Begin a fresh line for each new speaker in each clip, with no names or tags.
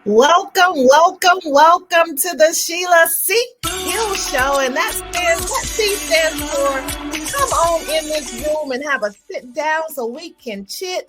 Welcome to the Sheila C. Hill Show. And that C stands for come on in this room and have a sit down so we can chat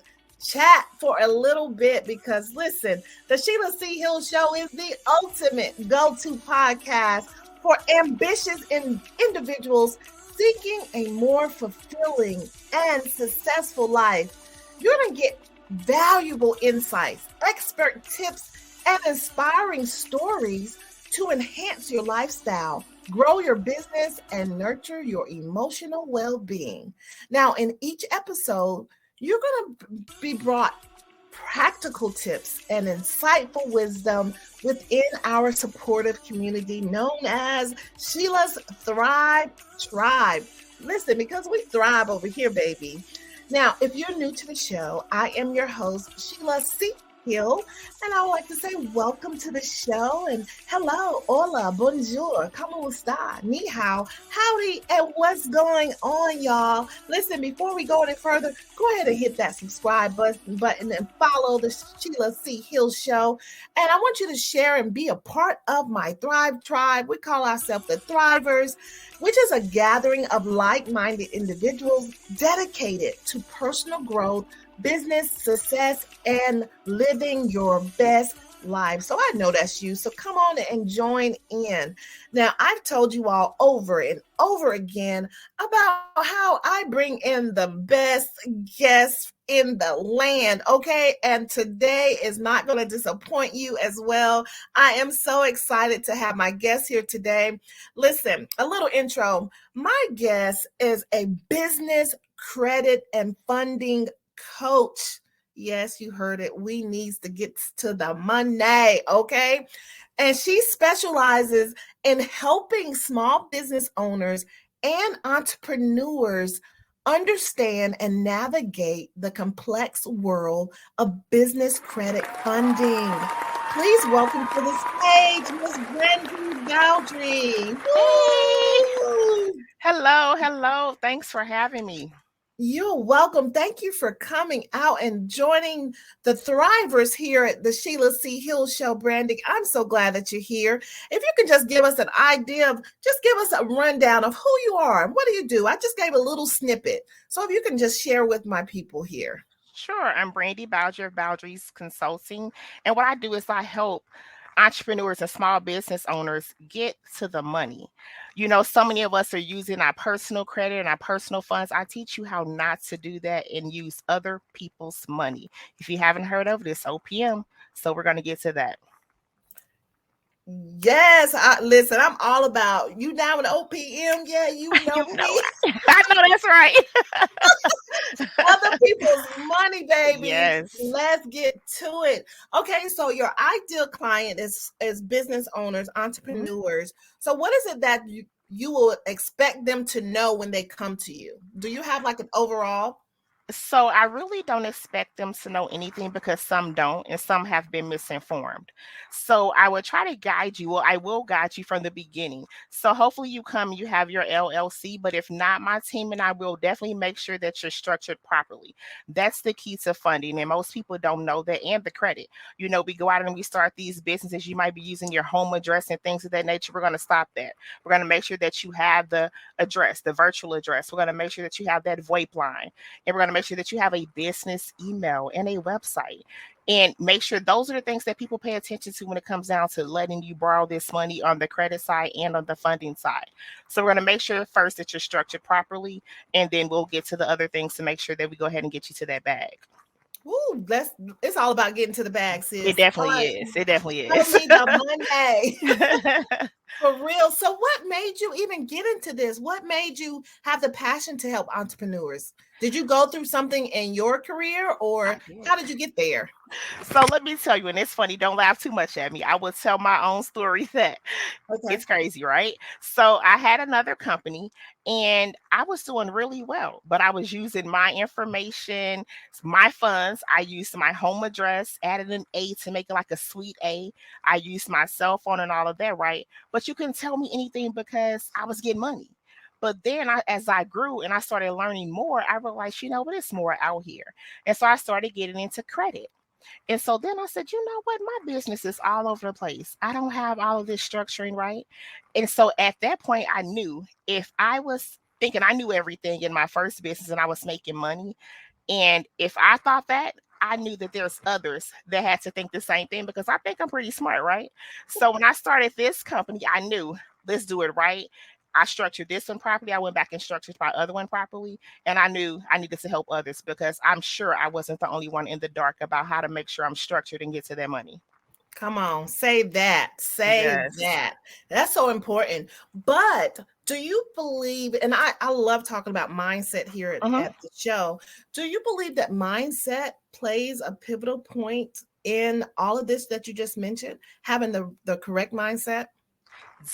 for a little bit. Because listen, the Sheila C. Hill Show is the ultimate go to podcast for ambitious individuals seeking a more fulfilling and successful life. You're going to get valuable insights, expert tips, and inspiring stories to enhance your lifestyle, grow your business, and nurture your emotional well being. Now, in each episode, you're going to be brought practical tips and insightful wisdom within our supportive community known as Sheila's Thrive Tribe. Listen, because we thrive over here, baby. Now, if you're new to the show, I am your host, Sheila C. Hill, and I would like to say welcome to the show and hello, hola, bonjour, como está, ni hao, howdy, and what's going on, y'all? Listen, before we go any further, go ahead and hit that subscribe button and follow the Sheila C. Hill Show. And I want you to share and be a part of my Thrive Tribe. We call ourselves the Thrivers, which is a gathering of like-minded individuals dedicated to personal growth, business success, and living your best life. So I know that's you. So come on and join in. Now, I've told you all over and over again about how I bring in the best guests in the land, okay? And today is not going to disappoint you as well. I am so excited to have my guest here today. Listen, a little intro. My guest is a business credit and funding coach. Yes, you heard it. We needs to get to the money, okay? And she specializes in helping small business owners and entrepreneurs understand and navigate the complex world of business credit funding. Please welcome to the stage Miss Brandy Bowdry.
Hey, hello. Thanks for having me.
You're welcome. Thank you for coming out and joining the Thrivers here at the Sheila C. Hill Show, Brandy. I'm so glad that you're here. If you can just give us an idea of, just give us a rundown of who you are and what do you do? I just gave a little snippet. So if you can just share with my people here.
Sure, I'm Brandy Bowdry of Bowdry's Consulting. And what I do is I help entrepreneurs and small business owners get to the money. So many of us are using our personal credit and our personal funds. I teach you how not to do that and use other people's money. If you haven't heard of this, OPM. So we're going to get to that.
Yes, listen, I'm all about you down with OPM. Yeah, you know
You know,
me.
I know that's right.
Other people's money, baby.
Yes.
Let's get to it. Okay, so your ideal client is business owners,
Mhm.
entrepreneurs. So what is it that you will expect them to know when they come to you? Do you have like an overall?
So I really don't expect them to know anything because some don't and some have been misinformed. So I will try to guide you. Well, I will guide you from the beginning. So hopefully you come, you have your LLC, but if not, my team and I will definitely make sure that you're structured properly. That's the key to funding. And most people don't know that and the credit. We go out and we start these businesses. You might be using your home address and things of that nature. We're going to stop that. We're going to make sure that you have the address, the virtual address. We're going to make sure that you have that VoIP line, and we're going to make sure that you have a business email and a website, and make sure those are the things that people pay attention to when it comes down to letting you borrow this money on the credit side and on the funding side. So we're going to make sure first that you're structured properly, and then we'll get to the other things to make sure that we go ahead and get you to that bag.
Ooh, it's all about getting to the bag,
It
sis. All
definitely
right,
is. It definitely
show
is.
me the money. For real. So what made you even get into this? What made you have the passion to help entrepreneurs? Did you go through something in your career or
I did.
how did you get there?
So let me tell you, and it's funny, don't laugh too much at me. I will tell my own story that
Okay.
it's crazy, right? So I had another company and I was doing really well, but I was using my information, my funds. I used my home address, added an A to make it like a sweet A. I used my cell phone and all of that, right? But you couldn't tell me anything because I was getting money. But then as I grew and I started learning more, I realized, what, it's more out here. And so I started getting into credit. And so then I said, you know what? My business is all over the place. I don't have all of this structuring right. And so at that point, I knew if I was thinking I knew everything in my first business and I was making money, and if I thought that, I knew that there's others that had to think the same thing because I think I'm pretty smart, right? So when I started this company, I knew let's do it right. I structured this one properly. I went back and structured my other one properly. And I knew I needed to help others because I'm sure I wasn't the only one in the dark about how to make sure I'm structured and get to that money.
Come on, say that. Say
Yes.
that. That's so important. But do you believe, and I love talking about mindset here
Hmm.
at the show. Do you believe that mindset plays a pivotal point in all of this that you just mentioned? Having the correct mindset?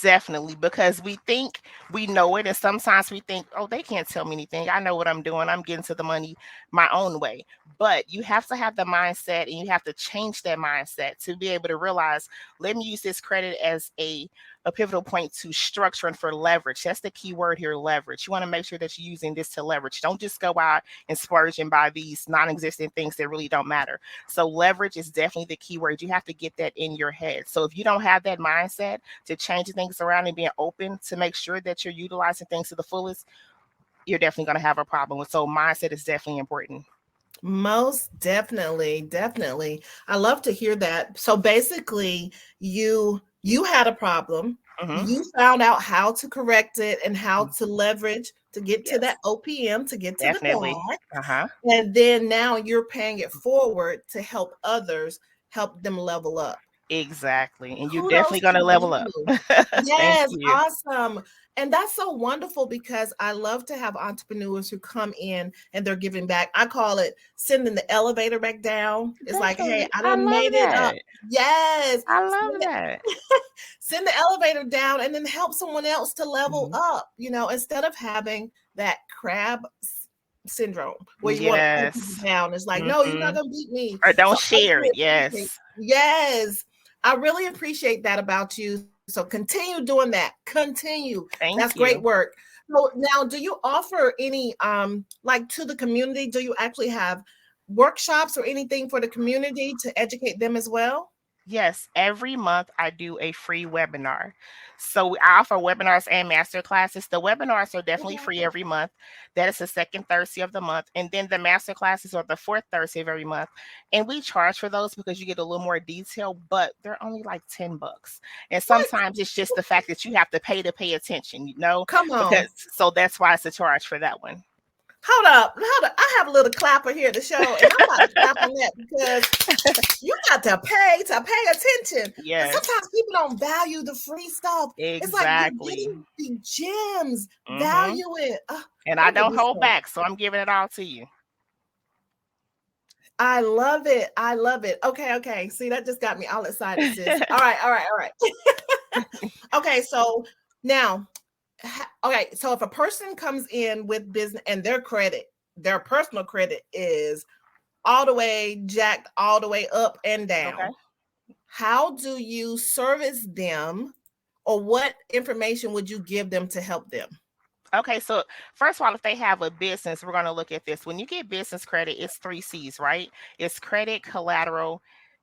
Definitely, because we think we know it, and sometimes we think, oh, they can't tell me anything. I know what I'm doing. I'm getting to the money my own way. But you have to have the mindset, and you have to change that mindset to be able to realize, let me use this credit as a pivotal point to structure and for leverage. That's the key word here, leverage. You want to make sure that you're using this to leverage. Don't just go out and splurge and buy these non-existent things that really don't matter. So leverage is definitely the key word. You have to get that in your head. So if you don't have that mindset to change things around and being open to make sure that you're utilizing things to the fullest, you're definitely going to have a problem. So mindset is definitely important.
Most definitely, definitely. I love to hear that. So basically, you had a problem.
Hmm.
You found out how to correct it and how to leverage to get to that
Yes,
OPM, to get to the
definitely.
bag.
Uh-huh.
And then now you're paying it forward to help others, help them level up.
Exactly. And you're
Kudos
definitely going
to
to level up.
you.
Thank
Yes,
you.
awesome. And that's so wonderful because I love to have entrepreneurs who come in and they're giving back. I call it sending the elevator back down. It's like, hey,
Definitely.
I
I
done
love
made it up.
that.
Yes.
I
Send
love
the,
that.
send the elevator down and then help someone else to level
Mhm.
up, instead of having that syndrome where you want to pull people
Yes.
down. It's like, no, you're not
Hmm.
going to beat me.
Or
So
don't
I
share
really
it.
appreciate,
Yes.
yes, I really appreciate that about you. So continue doing that. Continue. That's
Thank
great
you.
work. So now, do you offer any like to the community? Do you actually have workshops or anything for the community to educate them as well?
Yes, every month I do a free webinar. So I offer webinars and master classes. The webinars are definitely
Okay.
free every month. That is the second Thursday of the month. And then the master classes are the fourth Thursday of every month. And we charge for those because you get a little more detail, but they're only like $10. And
What?
sometimes it's just the fact that you have to pay attention,
Come
because
on.
so that's why it's a charge for that one.
Hold up. Hold up. I have a little clapper here at the show, and I'm about to clap on that because you got to pay attention because
Yes,
sometimes people don't value the free stuff. It's like you're
exactly.
getting the gems.
Hmm.
Value it.
And I
Don't get
don't
me
hold
started.
back, so I'm giving it all to you.
I love it. I love it. Okay, okay. See, that just got me all excited, sis. All right, all right, all right. Okay, so now, okay, so if a person comes in with business and their personal credit is all the way jacked, all the way up and
Okay.
down, how do you service them, or what information would you give them to help them?
Okay, so first of all, if they have a business, we're going to look at this. When you get business credit, it's three C's, right? It's credit, collateral,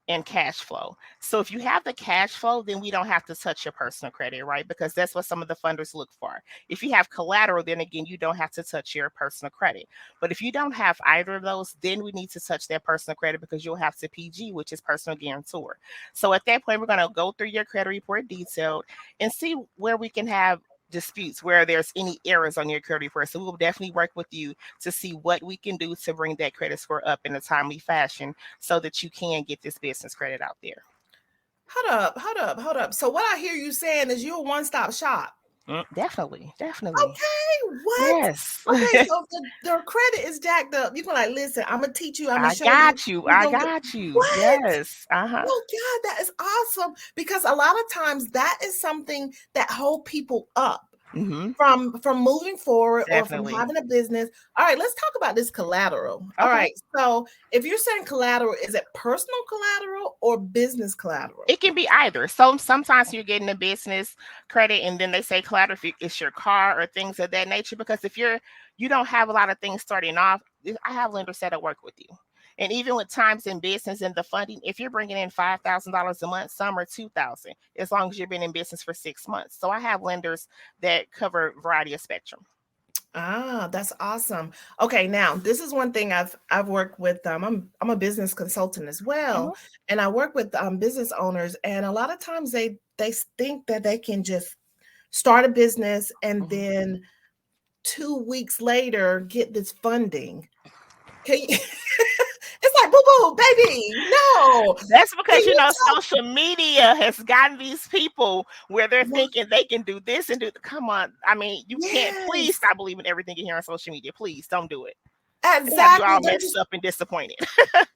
and cash flow. So if you have the cash flow, then we don't have to touch your personal credit, right? Because that's what some of the funders look for. If you have collateral, then again, you don't have to touch your personal credit. But if you don't have either of those, then we need to touch that personal credit because you'll have to PG, which is personal guarantor. So at that point, we're going to go through your credit report detailed and see where we can have disputes, where there's any errors on your credit report. So we will definitely work with you to see what we can do to bring that credit score up in a timely fashion so that you can get this business credit out there.
Hold up, hold up, hold up. So what I hear you saying is you're a one-stop shop.
Definitely, definitely.
Okay, what?
Yes.
Okay, so the credit is jacked up. You're like, listen, I'm gonna teach you, I'm gonna
I
show you.
got you.
You're
I
gonna get
got you.
what?
Yes. Uh-huh.
Oh God, that is awesome. Because a lot of times that is something that hold people up
Hmm.
from moving forward or from
Definitely.
having a business. All right, let's talk about this collateral. All
Okay.
right. So if you're saying collateral, is it personal collateral or business collateral?
It can be either. So sometimes you're getting a business credit and then they say collateral if it's your car or things of that nature. Because if you don't have a lot of things starting off, I have lenders that'll work with you. And even with times in business and the funding, if you're bringing in $5,000 a month, some are 2,000, as long as you've been in business for 6 months. So I have lenders that cover a variety of spectrum.
Ah, that's awesome. Okay, now this is one thing I've worked with. I'm a business consultant as well,
Hmm.
and I work with business owners, and a lot of times they think that they can just start a business and
Hmm.
then 2 weeks later get this funding. Can you, it's like boo boo baby, no.
That's
Can
because,
you talk?
social media has gotten these people where they're
Right.
thinking they can do this and come on. I mean, you can't, please
Yes,
stop believing everything you hear on social media. Please don't do it. It'll have you
exactly.
all
They're
messed
just
up and disappointed.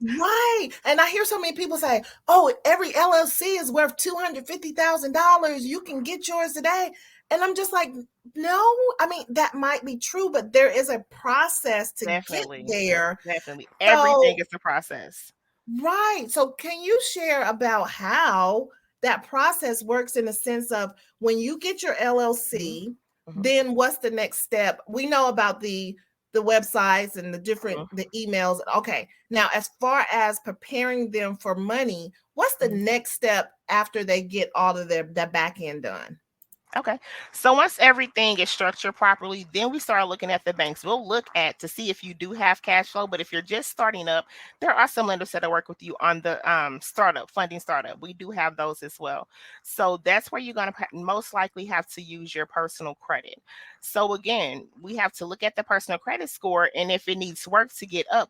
right. And I hear so many people say, "Oh, every LLC is worth $250,000. You can get yours today." And I'm just like, "No, I mean that might be true, but there is a process to get
Definitely.
there."
Definitely. Everything
So,
is a process.
right. So, can you share about how that process works in the sense of when you get your
Hmm.
LLC,
Hmm.
then what's the next step? We know about the websites and the emails. Okay. Now, as far as preparing them for money, what's the
Hmm.
next step after they get all of that back end done?
Okay. So once everything is structured properly, then we start looking at the banks. We'll look at to see if you do have cash flow. But if you're just starting up, there are some lenders that work with you on the startup funding startup. We do have those as well. So that's where you're going to most likely have to use your personal credit. So again, we have to look at the personal credit score, and if it needs work to get up,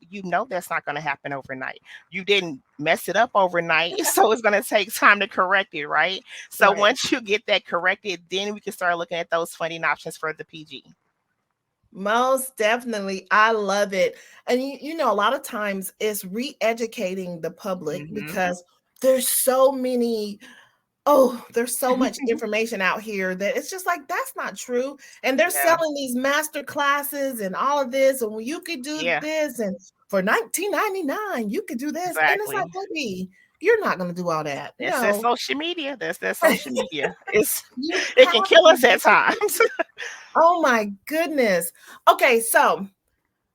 that's not going to happen overnight. You didn't mess it up overnight, so it's going to take time to correct it, right? So
Right.
once you get that corrected, then we can start looking at those funding options for the PG.
Most definitely. I love it. And a lot of times it's re-educating the public
Hmm.
because there's so many. Oh, there's so much information out here that it's just like that's not true. And they're
Yeah,
selling these master classes and all of this, and you could do
yeah,
this, and for 19.99, you could do this. And it's
exactly.
like, baby, you're not gonna do all that.
That's that
No,
social media. That's that social media.
you
It
have
can kill
to
us at
get
times.
oh my goodness. Okay, so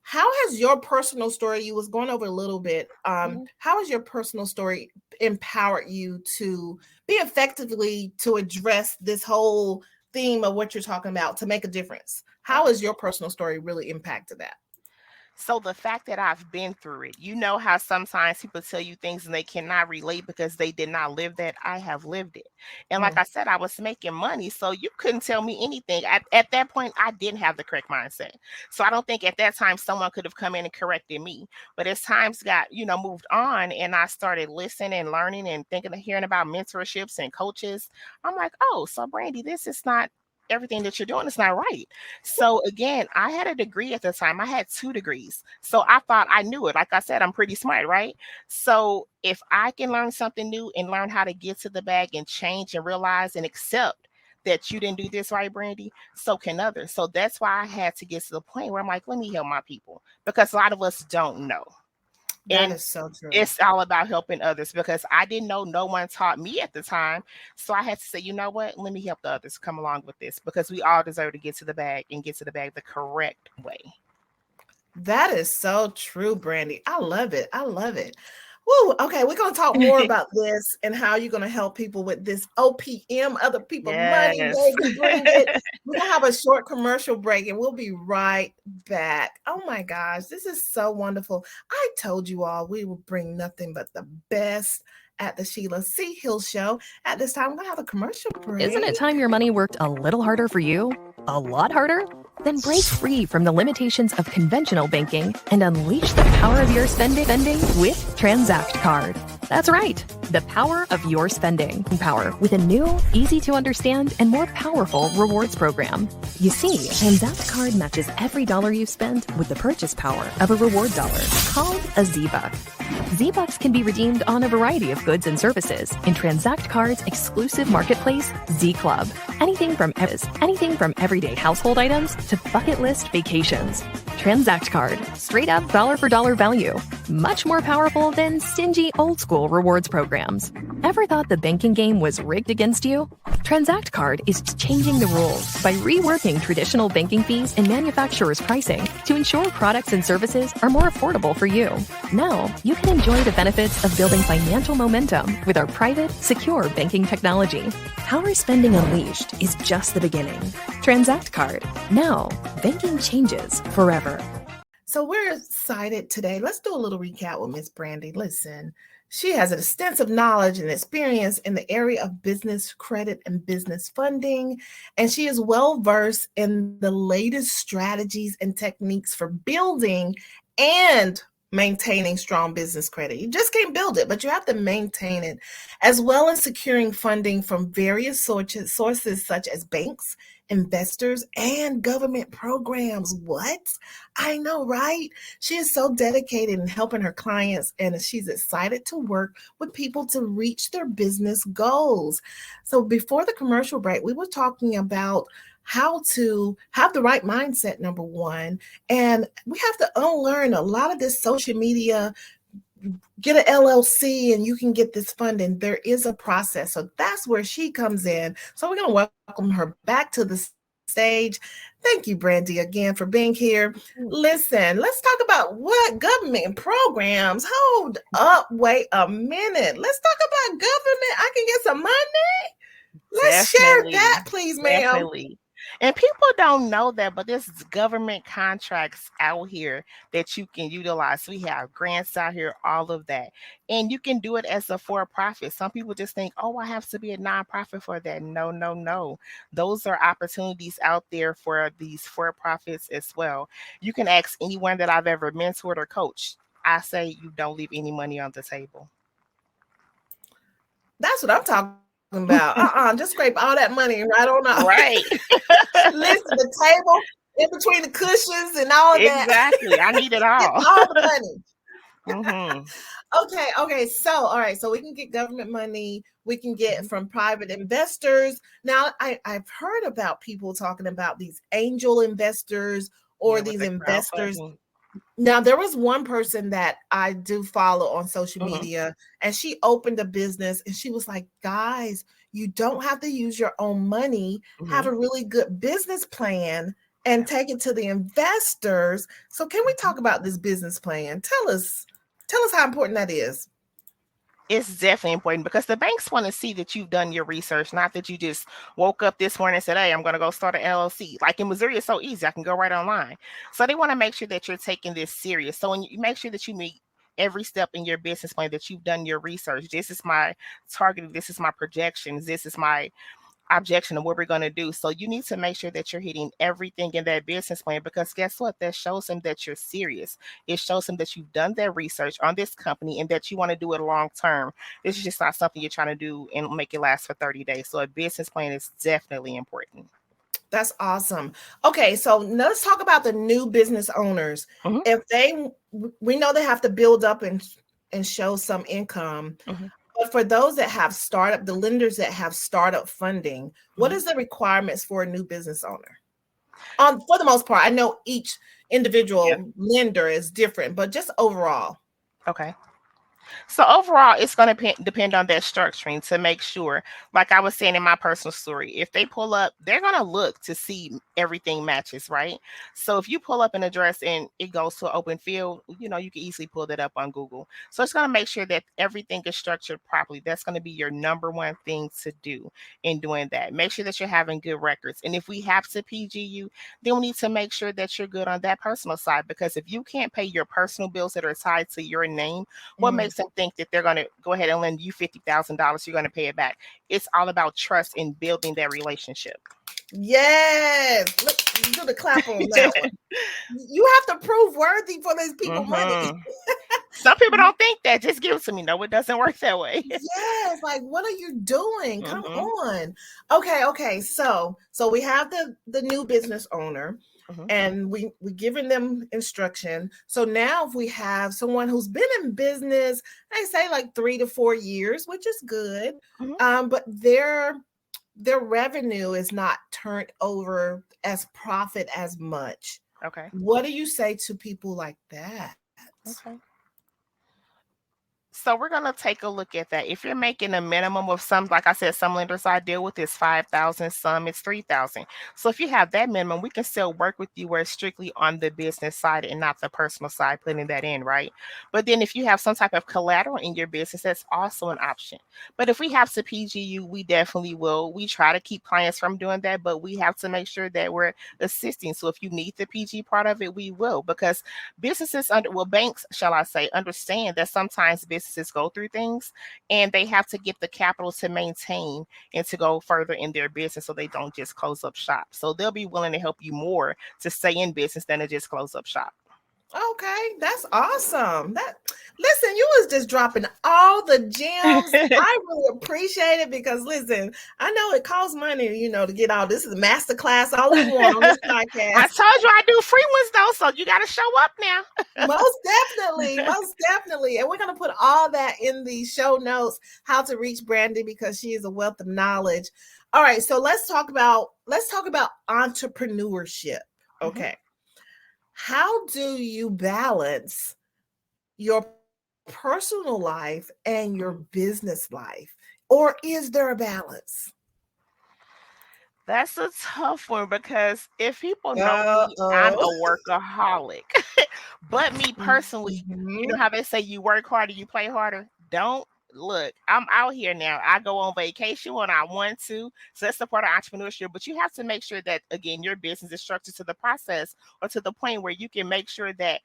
how has your personal story, you was going over a little bit,
Mhm.
how has your personal story empowered you to be effectively to address this whole theme of what you're talking about to make a difference? How
Okay.
has your personal story really impacted that?
So the fact that I've been through it, how sometimes people tell you things and they cannot relate because they did not live that. I have lived it. And like
Mm,
I said, I was making money. So you couldn't tell me anything. At that point, I didn't have the correct mindset. So I don't think at that time someone could have come in and corrected me. But as times got, moved on and I started listening and learning and thinking and hearing about mentorships and coaches, I'm like, oh, so Brandy, this is not everything that you're doing is not right. So again, I had a degree at the time. I had 2 degrees. So I thought I knew it. Like I said, I'm pretty smart, right? So if I can learn something new and learn how to get to the bag and change and realize and accept that you didn't do this right, Brandy, so can others. So that's why I had to get to the point where I'm like, let me help my people because a lot of us don't know.
that
And
is so true.
it's all about helping others because I didn't know, no one taught me at the time. So I had to say, you know what? Let me help the others come along with this because we all deserve to get to the bag and get to the bag the correct way.
That is so true, Brandy. I love it. I love it. Woo, okay, we're going to talk more about this and how you're going to help people with this OPM, other people money,
Yes.
baby, bring it. We're going to have a short commercial break and we'll be right back. Oh my gosh, this is so wonderful. I told you all we will bring nothing but the best at the Sheila C. Hill Show. At this time, we're going to have a commercial break.
Isn't it time your money worked a little harder for you? A lot harder? Then break free from the limitations of conventional banking and unleash the power of your spending with Transact Card. That's right, the power of your spending power with a new, easy to understand, and more powerful rewards program. You see, Transact Card matches every dollar you spend with the purchase power of a reward dollar called a Z-Buck. Z-Bucks can be redeemed on a variety of goods and services in Transact Card's exclusive marketplace, Z-Club. Anything from everyday household items to bucket list vacations. Transact Card, straight up dollar for dollar value. Much more powerful than stingy old school rewards programs. Ever thought the banking game was rigged against you? Transact Card is changing the rules by reworking traditional banking fees and manufacturer's pricing to ensure products and services are more affordable for you. Now, you can enjoy the benefits of building financial momentum with our private, secure banking technology. Power Spending Unleashed is just the beginning. Transact Card. Now, banking changes forever.
So we're excited today. Let's do a little recap with Miss Brandy. Listen, she has an extensive knowledge and experience in the area of business credit and business funding, and she is well versed in the latest strategies and techniques for building and maintaining strong business credit. You just can't build it, but you have to maintain it, as well as securing funding from various sources such as banks, investors, and government programs. What? I know, right? She is so dedicated in helping her clients, and she's excited to work with people to reach their business goals. So before the commercial break, we were talking about how to have the right mindset, number one, and we have to unlearn a lot of this social media. Get an LLC and you can get this funding. There is a process. So that's where she comes in. So we're going to welcome her back to the stage. Thank you, Brandy, again for being here. Listen, let's talk about what government programs. Hold up, wait a minute. Let's talk about government. I can get some money. Let's share that, please, ma'am.
Definitely. And people don't know that, but there's government contracts out here that you can utilize. We have grants out here, all of that. And you can do it as a for-profit. Some people just think, oh, I have to be a nonprofit for that. No, no, no. Those are opportunities out there for these for-profits as well. You can ask anyone that I've ever mentored or coached. I say you don't leave any money on the table.
That's what I'm talking about. Just scrape all that money right on out.
Right.
Listen, the table in between the cushions and all of that.
Exactly. I need it all.
Get all the money.
Mm-hmm.
Okay. So, all right. So we can get government money. We can get from private investors. Now, I've heard about people talking about these angel investors or these investors. Now, there was one person that I do follow on social media, and she opened a business, and she was like, guys, you don't have to use your own money. Have a really good business plan and take it to the investors. So can we talk about this business plan? Tell us how important that is.
It's definitely important because the banks want to see that you've done your research, not that you just woke up this morning and said, hey, I'm going to go start an LLC. Like in Missouri, it's so easy. I can go right online. So they want to make sure that you're taking this serious. So when you make sure that you meet every step in your business plan, that you've done your research. This is my target. This is my projections. This is my objection of what we're going to do. So you need to make sure that you're hitting everything in that business plan, because guess what? That shows them that you're serious. It shows them that you've done that research on this company and that you want to do it long term. This is just not something you're trying to do and make it last for 30 days. So a business plan is definitely important.
That's awesome. Okay, so let's talk about the new business owners. If we know they have to build up and show some income. But for those that have the lenders that have startup funding, what is the requirements for a new business owner? For the most part, I know each individual lender is different, but just overall.
Okay. So overall, it's going to depend on their structuring to make sure, like I was saying in my personal story, if they pull up, they're going to look to see everything matches, right? So if you pull up an address and it goes to an open field, you can easily pull that up on Google. So it's going to make sure that everything is structured properly. That's going to be your number one thing to do in doing that. Make sure that you're having good records. And if we have to PG you, then we need to make sure that you're good on that personal side, because if you can't pay your personal bills that are tied to your name, what makes them think that they're going to go ahead and lend you $50,000, you're going to pay it back? It's all about trust in building that relationship.
Yes. Look, do the clap on that one. You have to prove worthy for these people money.
Some people don't think that. Just give it to me. No, it doesn't work that way.
Yes. Like, what are you doing? Come on. Okay. So we have the new business owner. And we giving them instruction. So now if we have someone who's been in business, I say like 3 to 4 years, which is good. But their revenue is not turned over as profit as much.
Okay.
What do you say to people like that?
Okay. So we're gonna take a look at that. If you're making a minimum of some, like I said, some lenders I deal with is 5,000, some it's 3,000. So if you have that minimum, we can still work with you where it's strictly on the business side and not the personal side, putting that in, right? But then if you have some type of collateral in your business, that's also an option. But if we have to PGU, we definitely will. We try to keep clients from doing that, but we have to make sure that we're assisting. So if you need the PG part of it, we will, because businesses banks, shall I say, understand that sometimes businesses go through things and they have to get the capital to maintain and to go further in their business so they don't just close up shop. So they'll be willing to help you more to stay in business than to just close up shop.
Okay, that's awesome. Listen, you was just dropping all the gems. I really appreciate it because listen, I know it costs money, to get all this is a master class, all you want on this podcast.
I told you I do free ones though, so you got to show up now.
Most definitely. And we're going to put all that in the show notes, how to reach Brandy, because she is a wealth of knowledge. All right, so let's talk about entrepreneurship. Okay. Mm-hmm. How do you balance your personal life and your business life? Or is there a balance?
That's a tough one, because if people know me, I'm a workaholic. But me personally, you know how they say you work harder, you play harder? Don't. Look, I'm out here now. I go on vacation when I want to. So that's the part of entrepreneurship. But you have to make sure that, again, your business is structured to the process or to the point where you can make sure that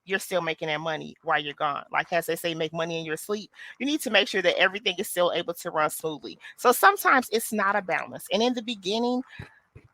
you're still making that money while you're gone. Like as they say, make money in your sleep. You need to make sure that everything is still able to run smoothly. So sometimes it's not a balance. And in the beginning,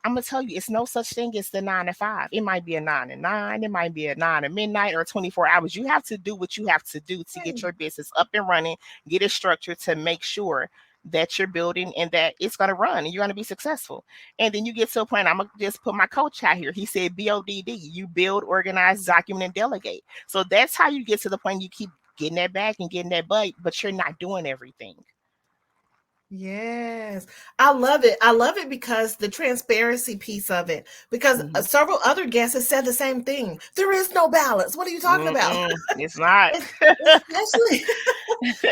I'm going to tell you, it's no such thing as the 9 to 5. It might be a 9 to 9. It might be a 9 to midnight or 24 hours. You have to do what you have to do to get your business up and running, get it structured to make sure that you're building and that it's going to run and you're going to be successful. And then you get to a point, I'm going to just put my coach out here. He said, BODD, you build, organize, document, and delegate. So that's how you get to the point you keep getting that back and getting that but you're not doing everything.
Yes, I love it. I love it because the transparency piece of it, because several other guests have said the same thing. There is no balance. What are you talking about?
It's not.
Especially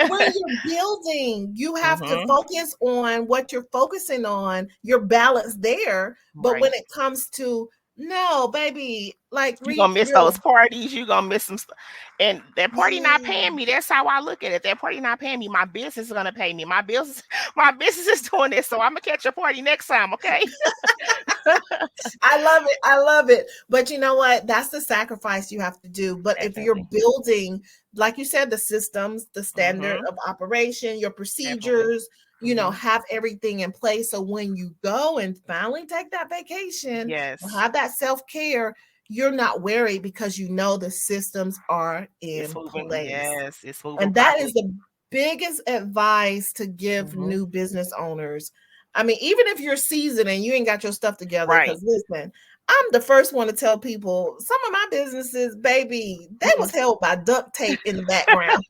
when you're building, you have to focus on what you're focusing on, your balance there. But when it comes to, no, baby, like
you're gonna miss those parties, you're gonna miss some stuff. And that party not paying me. That's how I look at it. That party not paying me. My business is gonna pay me. My business is doing this. So I'm gonna catch a party next time, okay?
I love it. But you know what? That's the sacrifice you have to do. But if you're building, like you said, the systems, the standard of operation, your procedures, have everything in place. So when you go and finally take that vacation, have that self-care, you're not worried because the systems are in place.
Yes, it's moving.
And that is the biggest advice to give new business owners. I mean, even if you're seasoned and you ain't got your stuff together, because listen, I'm the first one to tell people some of my businesses, baby, they was held by duct tape in the background.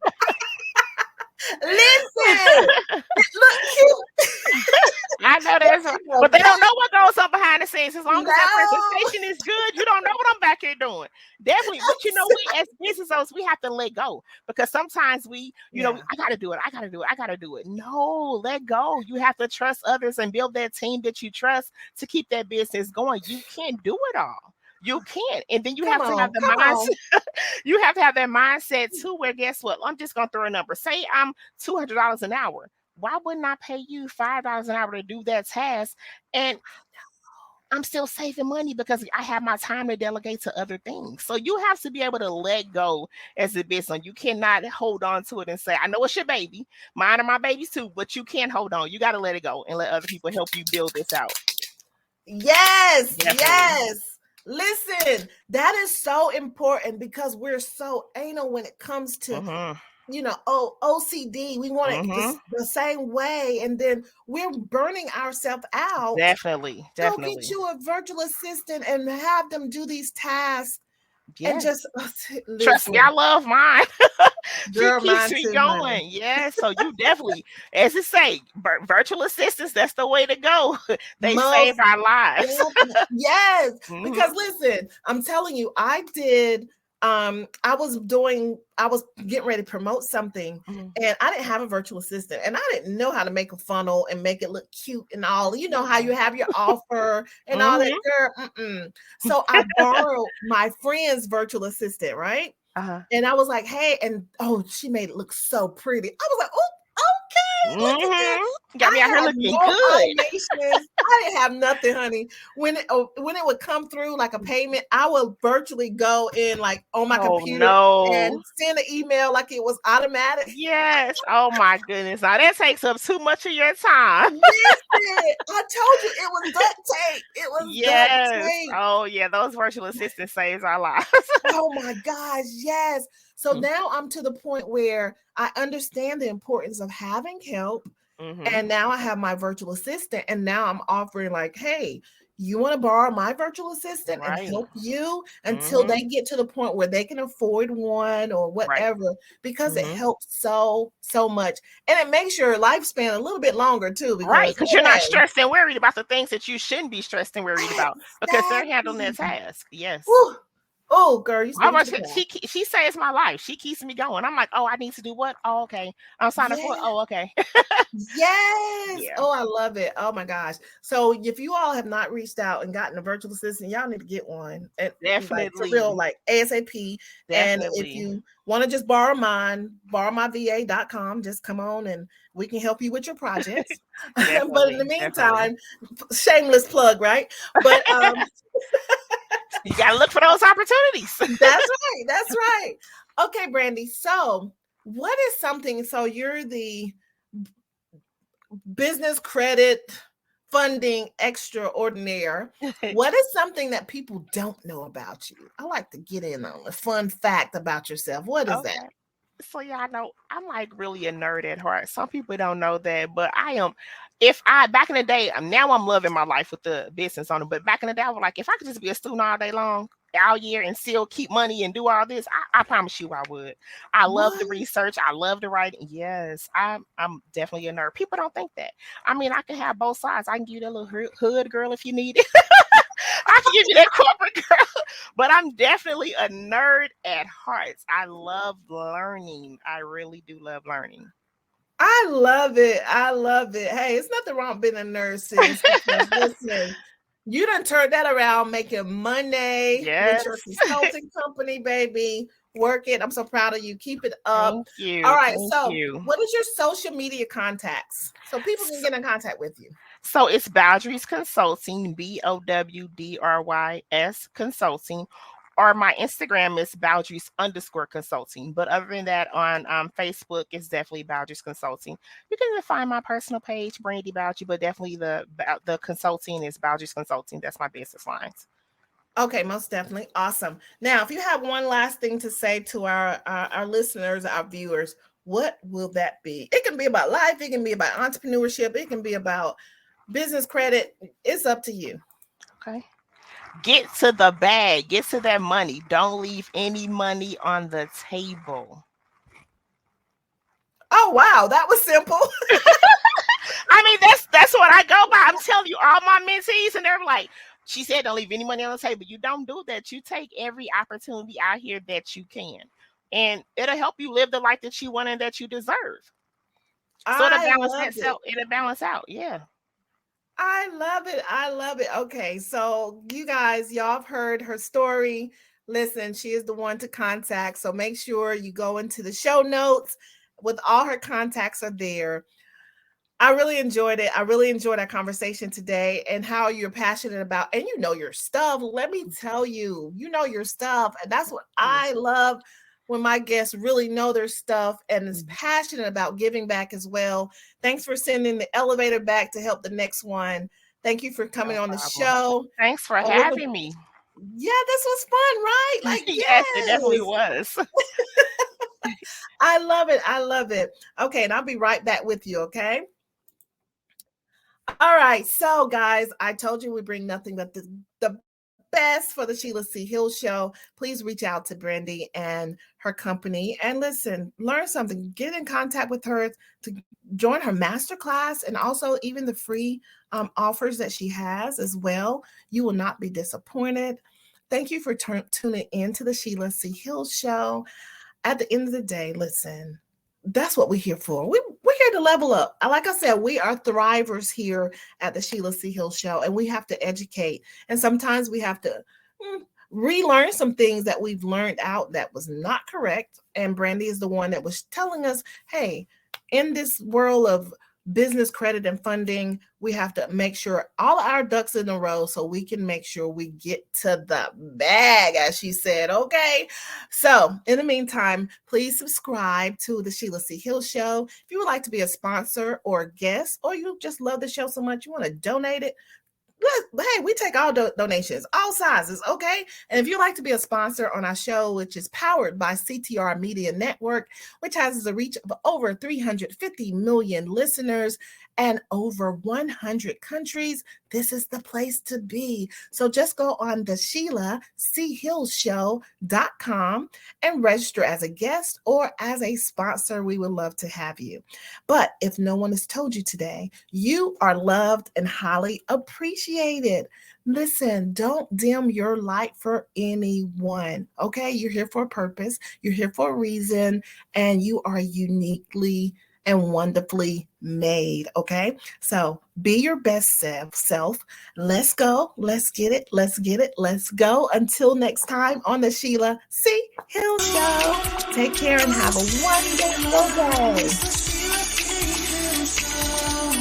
Listen, look cute.
I know that's but they don't know what goes on behind the scenes. As long as that presentation is good, you don't know what I'm back here doing. Definitely. But we as business owners, we have to let go, because sometimes I gotta do it. No, let go. You have to trust others and build that team that you trust to keep that business going. You can't do it all. You can't. And then you have to have the mindset. You have to have that mindset too, where guess what? I'm just gonna throw a number. Say I'm $200 an hour. Why wouldn't I pay you $5 an hour to do that task? And I'm still saving money because I have my time to delegate to other things. So you have to be able to let go as a business. You cannot hold on to it and say, I know it's your baby. Mine are my babies too, but you can't hold on. You got to let it go and let other people help you build this out.
Yes, definitely. Yes. Listen, that is so important because we're so anal when it comes to, OCD. We want it the same way. And then we're burning ourselves out.
Definitely.
Go get you a virtual assistant and have them do these tasks. Yes. And just
trust me, I love mine. She keeps me going. Honey. Yes. So you definitely, as it say, virtual assistants, that's the way to go. They save our lives.
Yes. Because listen, I'm telling you, I did I was getting ready to promote something, and I didn't have a virtual assistant, and I didn't know how to make a funnel and make it look cute and all. You know how you have your offer and all that, girl. So I borrowed my friend's virtual assistant, right? And I was like, hey, and she made it look so pretty. I was like, oh, okay, look at that.
Got me out here looking good.
I didn't have nothing, honey. When it would come through like a payment, I would virtually go in like on my computer and send an email like it was automatic.
Yes. Oh my goodness. Now that takes up too much of your time.
Listen, I told you it was duct tape. It was duct tape.
Oh yeah, those virtual assistants saves our lives.
Oh my gosh, yes. So now I'm to the point where I understand the importance of having help. And now I have my virtual assistant, and now I'm offering like, hey, you want to borrow my virtual assistant and help you until they get to the point where they can afford one or whatever, because it helps so much. And it makes your lifespan a little bit longer too.
Because you're not stressed and worried about the things that you shouldn't be stressed and worried about, because they're handling their task. Yes.
Woo. Oh, girl,
she saves my life. She keeps me going. I'm like, oh, I need to do what? Oh, okay. I'm signing for it. Oh, okay.
Yes. Yeah. Oh, I love it. Oh my gosh. So if you all have not reached out and gotten a virtual assistant, y'all need to get one. And
definitely.
For real, like ASAP. Definitely. And if you want to just borrow borrowmyva.com, just come on and we can help you with your projects. But in the meantime, shameless plug, right? But
you gotta look for those opportunities.
That's right. Okay, Brandy. So what is something? So you're the business credit funding extraordinaire. What is something that people don't know about you? I like to get in on a fun fact about yourself. What is that?
So yeah, I know I'm like really a nerd at heart. Some people don't know that, but I am. Back in the day, now I'm loving my life with the business on it. But back in the day, I was like, if I could just be a student all day long, all year, and still keep money and do all this, I promise you I would. I love the research. I love the writing. Yes, I'm definitely a nerd. People don't think that. I mean, I can have both sides. I can give you that little hood girl if you need it. I can give you that corporate girl, but I'm definitely a nerd at heart. I love learning. I really do love learning.
I love it. I love it. Hey, it's nothing wrong being a nerd, sis. Listen, you done turned that around, making money with your consulting company, baby. Work it. I'm so proud of you. Keep it up.
Thank you.
All right. What is your social media contacts so people can get in contact with you?
So it's Bowdry's Consulting, BOWDRYS Consulting, or my Instagram is Bowdry's_consulting. But other than that, on Facebook, it's definitely Bowdry's Consulting. You can even find my personal page, Brandy Bowdry, but definitely the consulting is Bowdry's Consulting. That's my business lines.
Okay, most definitely. Awesome. Now, if you have one last thing to say to our listeners, our viewers, what will that be? It can be about life. It can be about entrepreneurship. It can be about business credit. It's up to you.
Okay. Get to the bag. Get to that money. Don't leave any money on the table.
Oh, wow. That was simple.
I mean, that's what I go by. I'm telling you, all my mentees, and they're like, she said, don't leave any money on the table. You don't do that. You take every opportunity out here that you can. And it'll help you live the life that you want and that you deserve. So it'll balance out. Yeah.
I love it. I love it. Okay. So you guys, y'all have heard her story. Listen, she is the one to contact. So make sure you go into the show notes with all her contacts are there. I really enjoyed it. I really enjoyed our conversation today and how you're passionate about, and you know your stuff. Let me tell you, you know your stuff. And that's what I love, when my guests really know their stuff and is passionate about giving back as well. Thanks for sending the elevator back to help the next one. Thank you for coming on the show.
Thanks for having me.
Yeah, this was fun, right? Like,
yes, it definitely was.
I love it. I love it. Okay, and I'll be right back with you, okay? All right. So, guys, I told you we bring nothing but the best for the Sheila C. Hill Show. Please reach out to Brandy and her company and listen, learn something, get in contact with her to join her masterclass, and also even the free offers that she has as well. You will not be disappointed. Thank you for tuning in to the Sheila C. Hill Show. At the end of the day, listen, that's what we're here for. We're here to level up. Like I said, we are thrivers here at the Sheila C. Hill Show, and we have to educate. And sometimes we have to relearn some things that we've learned out that was not correct. And Brandy is the one that was telling us, hey, in this world of business credit and funding, we have to make sure all our ducks in a row so we can make sure we get to the bag, as she said. Okay. So in the meantime, please subscribe to the Sheila C. Hill Show. If you would like to be a sponsor or a guest, or you just love the show so much you want to donate it, hey, we take all donations, all sizes, okay? And if you'd like to be a sponsor on our show, which is powered by CTR Media Network, which has a reach of over 350 million listeners and over 100 countries, this is the place to be. So just go on the SheilaCHillShow.com and register as a guest or as a sponsor. We would love to have you. But if no one has told you today, you are loved and highly appreciated. Listen, don't dim your light for anyone, okay? You're here for a purpose. You're here for a reason, and you are uniquely and wonderfully made, okay? So be your best self. Let's go. Let's get it. Let's get it. Let's go. Until next time on the Sheila C. Hill Show. Take care and have a wonderful day.